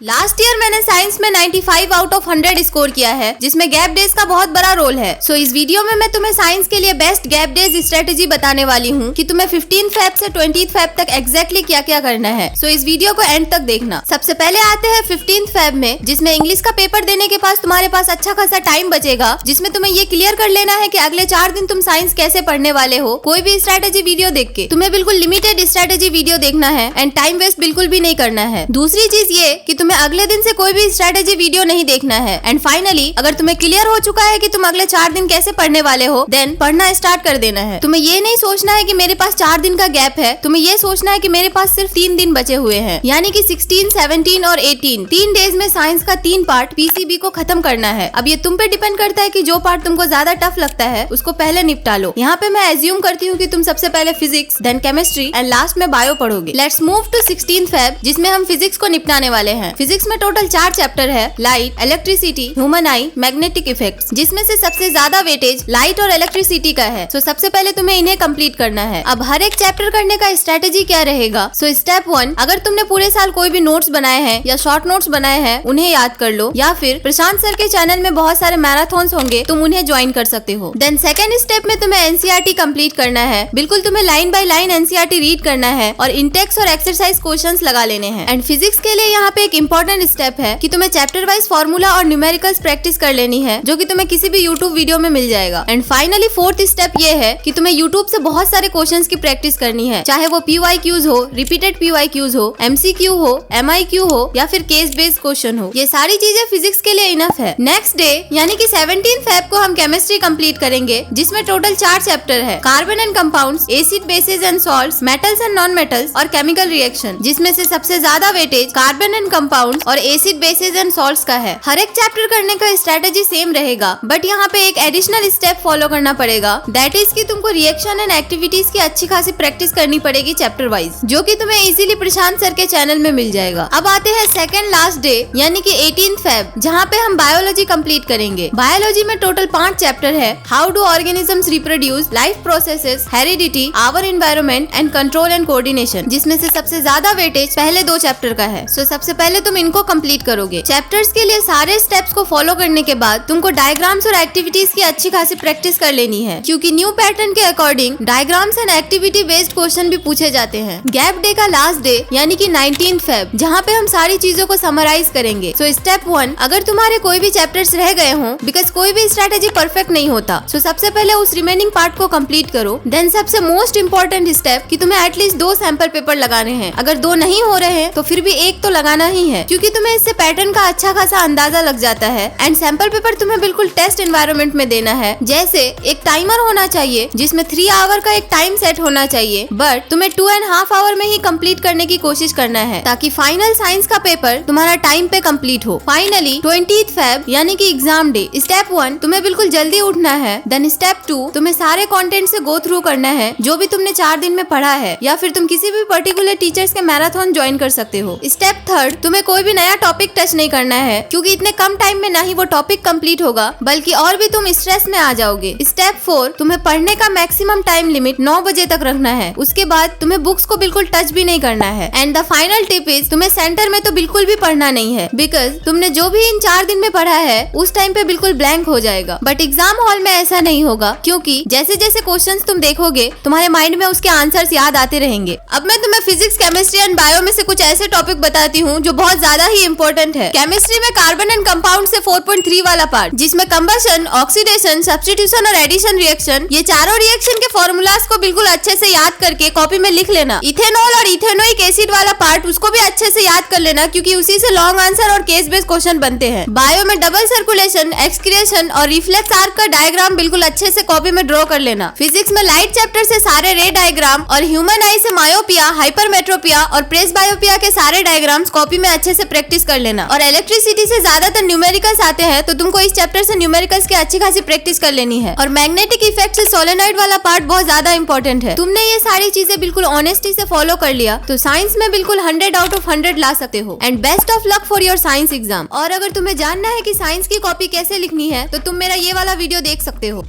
Last year मैंने science में 95 out of 100 score किया है, जिसमें गैप डेज का बहुत बड़ा रोल है। सो इस वीडियो में मैं तुम्हें साइंस के लिए बेस्ट गैप डेज स्ट्रेटेजी बताने वाली हूँ कि तुम्हें 15 फेब से 20 फेब तक एग्जैक्टली क्या क्या करना है। सो इस वीडियो को एंड तक देखना। सबसे पहले आते हैं 15 फेब में, जिसमें इंग्लिश का पेपर देने के पास तुम्हारे पास अच्छा खासा टाइम बचेगा, जिसमें तुम्हें ये क्लियर कर लेना है कि अगले 4 दिन तुम साइंस कैसे पढ़ने वाले हो। कोई भी स्ट्रेटेजी वीडियो देख के तुम्हें बिल्कुल लिमिटेड स्ट्रेटेजी वीडियो देखना है एंड टाइम वेस्ट बिल्कुल भी नहीं करना है। दूसरी चीज ये कि तुम्हें अगले दिन से कोई भी स्ट्रेटेजी वीडियो नहीं देखना है। एंड फाइनली, अगर तुम्हें क्लियर हो चुका है कि तुम अगले 4 दिन कैसे पढ़ने वाले हो, देन पढ़ना स्टार्ट कर देना है। तुम्हें ये नहीं सोचना है कि मेरे पास 4 दिन का गैप है, तुम्हें ये सोचना है कि मेरे पास सिर्फ 3 दिन बचे हुए हैं, यानी कि 16, 17 और 18। 3 डेज में साइंस का 3 पार्ट पीसीबी को खत्म करना है। अब ये तुम पे डिपेंड करता है कि जो पार्ट तुमको ज्यादा टफ लगता है उसको पहले निपटा लो। यहाँ पे मैं एज्यूम करती हूँ कि तुम सबसे पहले physics, then chemistry and last में बायो पढ़ोगे। लेट्स मूव टू 16 फेब, जिसमें हम फिजिक्स को निपटाने वाले हैं। फिजिक्स में टोटल 4 चैप्टर है, light, electricity, human eye, magnetic effects, जिसमें से सबसे ज्यादा वेटेज लाइट और इलेक्ट्रिसिटी का है। सो सबसे पहले तुम्हें इन्हें कंप्लीट करना है। अब हर एक चैप्टर करने का स्ट्रेटेजी क्या रहेगा? सो स्टेप 1, अगर तुमने पूरे साल कोई भी नोट्स बनाए हैं या शॉर्ट नोट्स बनाए हैं, उन्हें याद कर लो, या फिर प्रशांत सर के चैनल में बहुत सारे मैराथन होंगे, तुम उन्हें ज्वाइन कर सकते हो। देन सेकंड स्टेप में तुम्हें एनसीईआरटी कंप्लीट करना है। बिल्कुल तुम्हें line by line NCERT read करना है और इंटेक्स और एक्सरसाइज क्वेश्चंस लगा लेने हैं। एंड फिजिक्स के लिए यहाँ पे एक इंपॉर्टेंट स्टेप है कि तुम्हें चैप्टर वाइज फॉर्मूला और न्यूमेरिकल्स प्रैक्टिस कर लेनी है, जो कि तुम्हें किसी भी यूट्यूब वीडियो में मिल जाएगा। एंड फाइनली फोर्थ स्टेप ये है कि तुम्हें यूट्यूब से बहुत सारे क्वेश्चंस की प्रैक्टिस करनी है, चाहे वो PYQs हो, रिपीटेड PYQs हो, MCQ हो, MIQ हो या फिर केस बेस्ड क्वेश्चन हो। ये सारी चीजें फिजिक्स के लिए इनफ है। नेक्स्ट डे यानी कि 17 फेब को हम केमिस्ट्री कंप्लीट करेंगे, जिसमें टोटल 4 चैप्टर है, carbon and compounds, acid bases and salts, metals and non metals और केमिकल रिएक्शन, जिसमें से सबसे ज्यादा वेटेज कार्बन एंड कंपाउंड्स और एसिड बेसेस एंड सॉल्ट्स का है। हर एक चैप्टर करने का स्ट्रेटेजी सेम रहेगा, बट यहाँ पे एक एडिशनल स्टेप फॉलो करना पड़ेगा, दैट इज कि तुमको रिएक्शन एंड एक्टिविटीज की अच्छी खासी प्रैक्टिस करनी पड़ेगी चैप्टर वाइज, जो कि तुम्हें इजीली प्रशांत सर के चैनल में मिल जाएगा। अब आते हैं सेकंड लास्ट डे यानी कि 18 फेब, जहाँ पे हम बायोलॉजी कंप्लीट करेंगे। बायोलॉजी में टोटल 5 चैप्टर है, how do organisms reproduce, life processes, heredity, our environment and control and coordination, जिसमें से सबसे ज्यादा वेटेज पहले 2 चैप्टर का है। सो सबसे पहले तुम इनको कंप्लीट करोगे। चैप्टर्स के लिए सारे स्टेप्स को फॉलो करने के बाद तुमको डायग्राम्स और एक्टिविटीज की अच्छी खासी प्रैक्टिस कर लेनी है, क्योंकि न्यू पैटर्न के according diagrams and activity based question भी पूछे जाते हैं। गैप डे का लास्ट डे यानी कि 19 फेब, जहाँ पे हम सारी चीजों को समराइज करेंगे। सो स्टेप 1, अगर तुम्हारे कोई भी चैप्टर्स रह गए हों, बिकॉज कोई भी स्ट्रेटेजी परफेक्ट नहीं होता, सो सबसे पहले उस रिमेनिंग पार्ट को कंप्लीट करो। देन सबसे मोस्ट इंपॉर्टेंट स्टेप कि तुम्हें एटलीस्ट 2 सैंपल पेपर लगाने हैं। अगर 2 नहीं हो रहे हैं तो फिर भी 1 तो लगाना ही है, क्योंकि तुम्हें इससे पैटर्न का अच्छा खासा अंदाजा लग जाता है। एंड सैंपल पेपर तुम्हें बिल्कुल टेस्ट एनवायरनमेंट में देना है, जैसे एक टाइमर होना चाहिए जिसमें 3 आवर का एक टाइम सेट होना चाहिए, बट तुम्हें 2.5 आवर में ही कंप्लीट करने की कोशिश करना है, ताकि फाइनल साइंस का पेपर तुम्हारा टाइम पे कंप्लीट हो। फाइनली 20 फेब यानी कि एग्जाम डे। स्टेप 1, तुम्हें बिल्कुल जल्दी उठना है। देन स्टेप 2, तुम्हें सारे कंटेंट से गो थ्रू करना है जो भी तुमने 4 दिन में पढ़ा है, या फिर तुम किसी भी पर्टिकुलर टीचर्स के मैराथन ज्वाइन कर सकते हो। स्टेप 3, तुम्हें कोई भी नया टॉपिक टच नहीं करना है, क्योंकि इतने कम टाइम में ना ही वो टॉपिक कंप्लीट होगा, बल्कि और भी तुम स्ट्रेस में आ जाओगे। स्टेप 4, तुम्हें पढ़ने का मैक्सिमम टाइम लिमिट 9 बजे तक रखना है। उसके बाद तुम्हें बुक्स को बिल्कुल टच भी नहीं करना है। And the final tip is, तुम्हें सेंटर में तो बिल्कुल भी पढ़ना नहीं है, बिकॉज तुमने जो भी इन 4 दिन में पढ़ा है उस टाइम पे बिल्कुल ब्लैंक हो जाएगा। बट एग्जाम हॉल में ऐसा नहीं होगा, क्योंकि जैसे जैसे क्वेश्चंस तुम देखोगे तुम्हारे माइंड में उसके आंसर्स याद आते रहेंगे। अब मैं तुम्हें फिजिक्स, केमिस्ट्री एंड बायो में से कुछ ऐसे टॉपिक बताती हूँ जो बहुत ज्यादा ही इंपॉर्टेंट है। केमिस्ट्री में कार्बन एंड कंपाउंड से 4.3 वाला पार्ट, जिसमें कंबशन, ऑक्सीडेशन, सब्स्टिट्यूशन और एडिशन रिएक्शन, ये चारों रिएक्शन के फॉर्मूलाज को बिल्कुल अच्छे से याद करके कॉपी में लिख लेना। इथेनॉल और इथेनोइक एसिड वाला पार्ट, उसको भी अच्छे से याद कर लेना, क्योंकि उसी से लॉन्ग आंसर और केस बेस्ड क्वेश्चन बनते हैं। बायो में डबल सर्कुलेशन, एक्सक्रिएशन और रिफ्लेक्स आर्क का डायग्राम बिल्कुल अच्छे से कॉपी में ड्रॉ कर लेना। फिजिक्स में लाइट चैप्टर से सारे रे डायग्राम और ह्यूमन आई से मायोपिया, हाइपरमेट्रोपिया और प्रेस बायोपिया के सारे डायग्राम्स कॉपी में अच्छे से प्रैक्टिस कर लेना। और इलेक्ट्रिसिटी से ज्यादातर न्यूमेरिकल्स आते हैं, तो तुमको इस चैप्टर से न्यूमेरिकल्स की अच्छी खासी प्रैक्टिस कर लेनी है। और मैग्नेटिक इफेक्ट से सोलेनॉइड वाला पार्ट बहुत ज्यादा इंपॉर्टेंट है। तुमने ये सारी चीजें बिल्कुल ऑनेस्टी से फॉलो कर लिया तो साइंस में बिल्कुल 100 आउट ऑफ 100 ला सकते हो। And best of luck for your science exam. और अगर तुम्हें जानना है कि साइंस की कॉपी कैसे लिखनी है, तो तुम मेरा ये वाला वीडियो देख सकते हो।